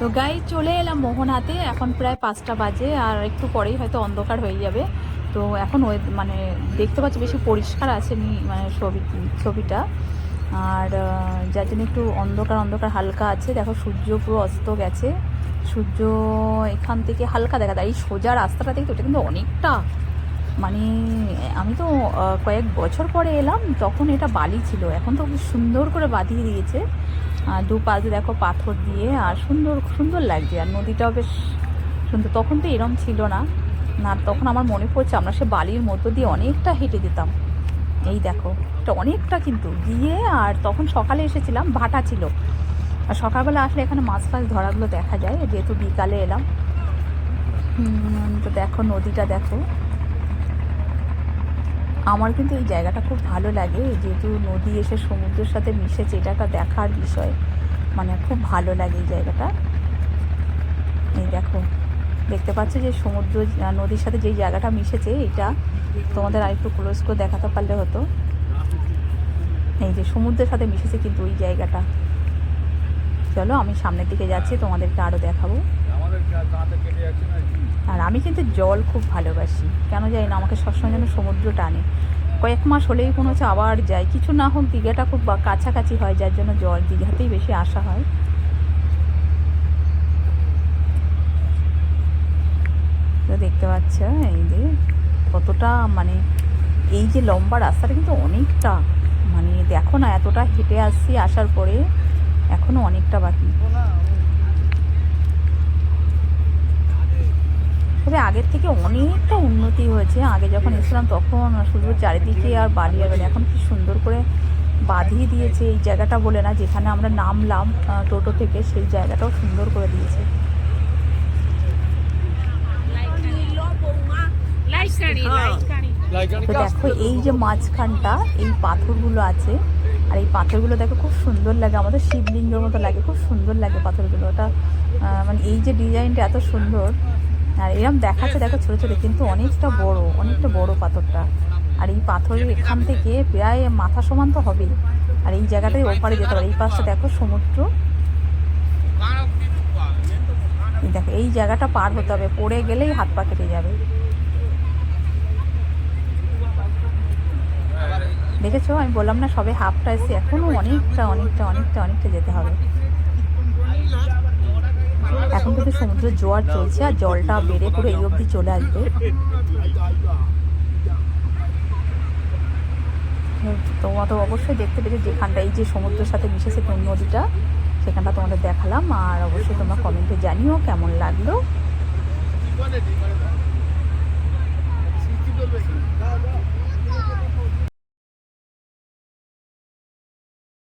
তো গাই চলে এলাম মোহনাতে। এখন প্রায় 5টা বাজে, আর একটু পরেই হয়তো অন্ধকার হয়ে যাবে। তো এখন ওই মানে দেখতে পাচ্ছি বেশি পরিষ্কার আসেনি মানে ছবিটা, আর যার জন্য একটু অন্ধকার অন্ধকার হালকা আছে। দেখো সূর্য পুরো অস্ত গেছে, সূর্য এখান থেকে হালকা দেখা যায়। এই সোজা রাস্তাটা দেখতে ওটা কিন্তু অনেকটা মানে, আমি তো কয়েক বছর পরে এলাম, তখন এটা বালি ছিল, এখন তো সুন্দর করে বাঁধিয়ে দিয়েছে। দুপাশে দেখো পাথর দিয়ে, আর সুন্দর সুন্দর লাগছে, আর নদীটাও বেশ সুন্দর। তখন তো এরম ছিল না। না, তখন আমার মনে পড়ছে আমরা সে বালির মধ্য দিয়ে অনেকটা হেঁটে যেতাম। এই দেখো এটা অনেকটা কিন্তু গিয়ে, আর তখন সকালে এসেছিলাম, ভাটা ছিল। আর সকালবেলা আসলে এখানে মাছ ফাছ ধরাগুলো দেখা যায়, যেহেতু বিকালে এলাম। তো দেখো নদীটা দেখো। আমার কিন্তু এই জায়গাটা খুব ভালো লাগে, যেহেতু নদী এসে সমুদ্রের সাথে মিশেছে, এটা একটা দেখার বিষয়, মানে খুব ভালো লাগে এই জায়গাটা। এই দেখো দেখতে পাচ্ছ যে সমুদ্র নদীর সাথে যেই জায়গাটা মিশেছে, এটা তোমাদের আরেকটু ক্লোজ করে দেখাতে পারলে হতো। এই যে সমুদ্রের সাথে মিশেছে কিন্তু ওই জায়গাটা। চলো আমি সামনের দিকে যাচ্ছি, তোমাদেরকে আরও দেখাবো। আর আমি কিন্তু জল খুব ভালোবাসি, কেন জানি না, আমাকে সবসময় যেন সমুদ্র টানে। কয়েক মাস হলেই মনে হচ্ছে আবার যাই, কিছু না হোক দীঘাটা খুব কাছাকাছি হয়, যার জন্য দীঘাতেই বেশি আসা হয়। তো দেখতে পাচ্ছ এই যে কতটা মানে, এই যে লম্বা রাস্তাটা কিন্তু অনেকটা, মানে দেখো না এতটা হেঁটে আসছি, আসার পরে এখনও অনেকটা বাকি। তবে আগের থেকে অনেকটা উন্নতি হয়েছে। আগে যখন এসেছিলাম তখন শুধু চারিদিকে আর বালি আর বালি, এখন কি সুন্দর করে বাঁধিয়ে দিয়েছে। এই জায়গাটা বলে না, যেখানে আমরা নামলাম টোটো থেকে, সেই জায়গাটাও সুন্দর করে দিয়েছে। তো দেখো এই যে মাঝখানটা, এই পাথরগুলো আছে, আর এই পাথরগুলো দেখো খুব সুন্দর লাগে, আমাদের শিবলিঙ্গের মতো লাগে, খুব সুন্দর লাগে পাথরগুলো। ওটা মানে এই যে ডিজাইনটা এত সুন্দর, আর এরম দেখাচ্ছে দেখো ছোটো ছোটো, কিন্তু অনেকটা বড় পাথরটা। আর এই পাথরের এখান থেকে প্রায় মাথা সমান তো হবেই। আর এই জায়গাটাই ওপারে যেতে পারে, এই পাশটা দেখো সমুদ্র। দেখো এই জায়গাটা পার হতে হবে, পড়ে গেলেই হাত পা কেটে যাবে। দেখেছো, আমি বললাম না সবে হাফটা এসে, এখনও অনেকটা যেতে হবে। এখন কিন্তু সমুদ্রের জোয়ার চলছে, আর জলটা বেড়ে পুরো এই অবধি চলে আসবে। তোমরা তো অবশ্যই দেখতে পেয়েছো যেখানটা এই যে সমুদ্রের সাথে মিশেছে কোন নদীটা, সেখানটা তোমাদের দেখালাম। আর অবশ্যই তোমরা কমেন্টে জানিও কেমন লাগলো।